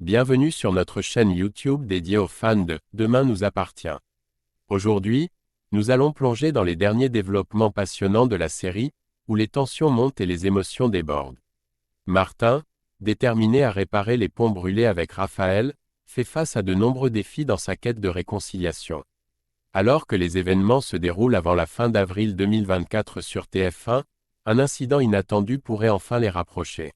Bienvenue sur notre chaîne YouTube dédiée aux fans de Demain nous appartient. Aujourd'hui, nous allons plonger dans les derniers développements passionnants de la série, où les tensions montent et les émotions débordent. Martin, déterminé à réparer les ponts brûlés avec Raphaël, fait face à de nombreux défis dans sa quête de réconciliation. Alors que les événements se déroulent avant la fin d'avril 2024 sur TF1, un incident inattendu pourrait enfin les rapprocher.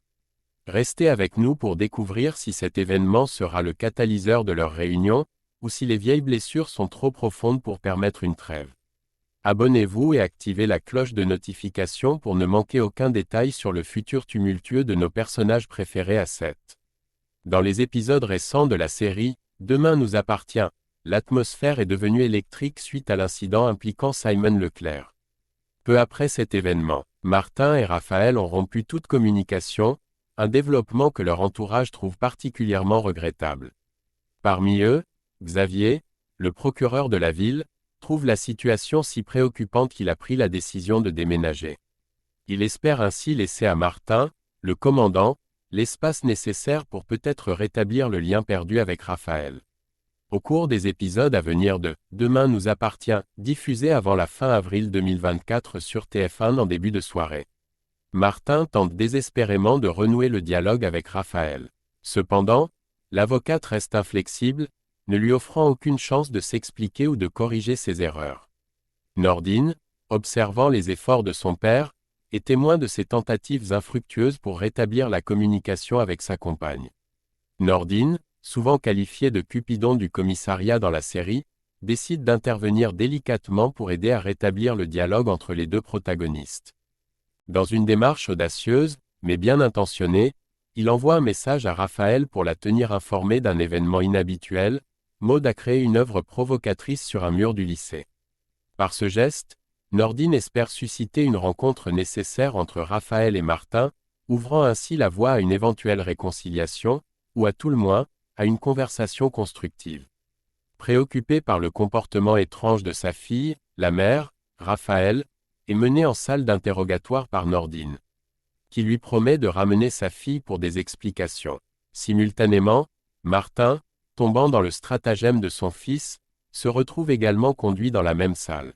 Restez avec nous pour découvrir si cet événement sera le catalyseur de leur réunion, ou si les vieilles blessures sont trop profondes pour permettre une trêve. Abonnez-vous et activez la cloche de notification pour ne manquer aucun détail sur le futur tumultueux de nos personnages préférés à 7. Dans les épisodes récents de la série, Demain nous appartient, l'atmosphère est devenue électrique suite à l'incident impliquant Simon Leclerc. Peu après cet événement, Martin et Raphaël ont rompu toute communication, un développement que leur entourage trouve particulièrement regrettable. Parmi eux, Xavier, le procureur de la ville, trouve la situation si préoccupante qu'il a pris la décision de déménager. Il espère ainsi laisser à Martin, le commandant, l'espace nécessaire pour peut-être rétablir le lien perdu avec Raphaël. Au cours des épisodes à venir de Demain nous appartient, diffusés avant la fin avril 2024 sur TF1 en début de soirée, Martin tente désespérément de renouer le dialogue avec Raphaël. Cependant, l'avocate reste inflexible, ne lui offrant aucune chance de s'expliquer ou de corriger ses erreurs. Nordine, observant les efforts de son père, est témoin de ses tentatives infructueuses pour rétablir la communication avec sa compagne. Nordine, souvent qualifiée de Cupidon du commissariat dans la série, décide d'intervenir délicatement pour aider à rétablir le dialogue entre les deux protagonistes. Dans une démarche audacieuse, mais bien intentionnée, il envoie un message à Raphaël pour la tenir informée d'un événement inhabituel. Maud a créé une œuvre provocatrice sur un mur du lycée. Par ce geste, Nordine espère susciter une rencontre nécessaire entre Raphaël et Martin, ouvrant ainsi la voie à une éventuelle réconciliation, ou à tout le moins, à une conversation constructive. Préoccupé par le comportement étrange de sa fille, la mère, Raphaël, est mené en salle d'interrogatoire par Nordine, qui lui promet de ramener sa fille pour des explications. Simultanément, Martin, tombant dans le stratagème de son fils, se retrouve également conduit dans la même salle.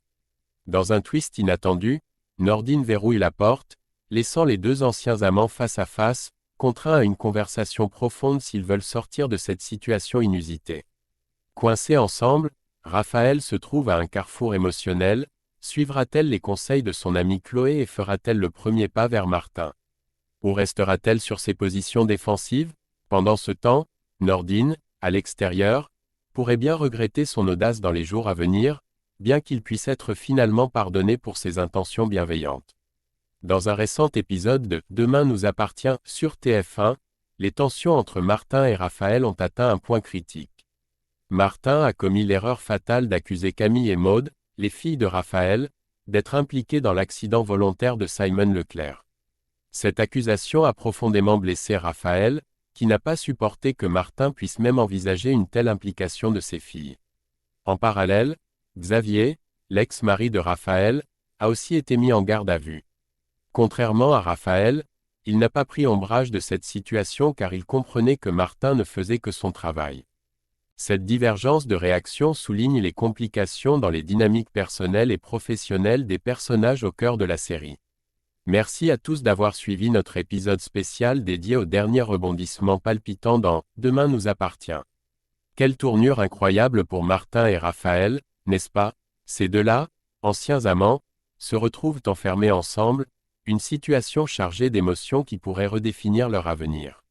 Dans un twist inattendu, Nordine verrouille la porte, laissant les deux anciens amants face à face, contraints à une conversation profonde s'ils veulent sortir de cette situation inusitée. Coincés ensemble, Raphaël se trouve à un carrefour émotionnel. Suivra-t-elle les conseils de son amie Chloé et fera-t-elle le premier pas vers Martin? Ou restera-t-elle sur ses positions défensives? Pendant ce temps, Nordine, à l'extérieur, pourrait bien regretter son audace dans les jours à venir, bien qu'il puisse être finalement pardonné pour ses intentions bienveillantes. Dans un récent épisode de Demain nous appartient sur TF1, les tensions entre Martin et Raphaël ont atteint un point critique. Martin a commis l'erreur fatale d'accuser Camille et Maud, les filles de Raphaël, d'être impliquées dans l'accident volontaire de Simon Leclerc. Cette accusation a profondément blessé Raphaël, qui n'a pas supporté que Martin puisse même envisager une telle implication de ses filles. En parallèle, Xavier, l'ex-mari de Raphaël, a aussi été mis en garde à vue. Contrairement à Raphaël, il n'a pas pris ombrage de cette situation car il comprenait que Martin ne faisait que son travail. Cette divergence de réaction souligne les complications dans les dynamiques personnelles et professionnelles des personnages au cœur de la série. Merci à tous d'avoir suivi notre épisode spécial dédié aux derniers rebondissements palpitants dans Demain nous appartient. Quelle tournure incroyable pour Martin et Raphaël, n'est-ce pas? Ces deux-là, anciens amants, se retrouvent enfermés ensemble, une situation chargée d'émotions qui pourrait redéfinir leur avenir.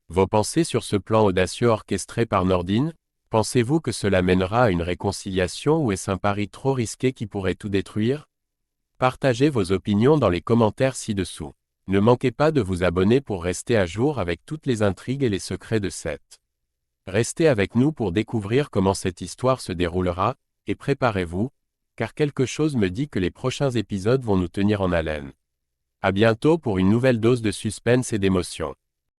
Vos pensées sur ce plan audacieux orchestré par Nordine? Pensez-vous que cela mènera à une réconciliation ou est-ce un pari trop risqué qui pourrait tout détruire? Partagez vos opinions dans les commentaires ci-dessous. Ne manquez pas de vous abonner pour rester à jour avec toutes les intrigues et les secrets de 7. Restez avec nous pour découvrir comment cette histoire se déroulera, et préparez-vous, car quelque chose me dit que les prochains épisodes vont nous tenir en haleine. À bientôt pour une nouvelle dose de suspense et d'émotion.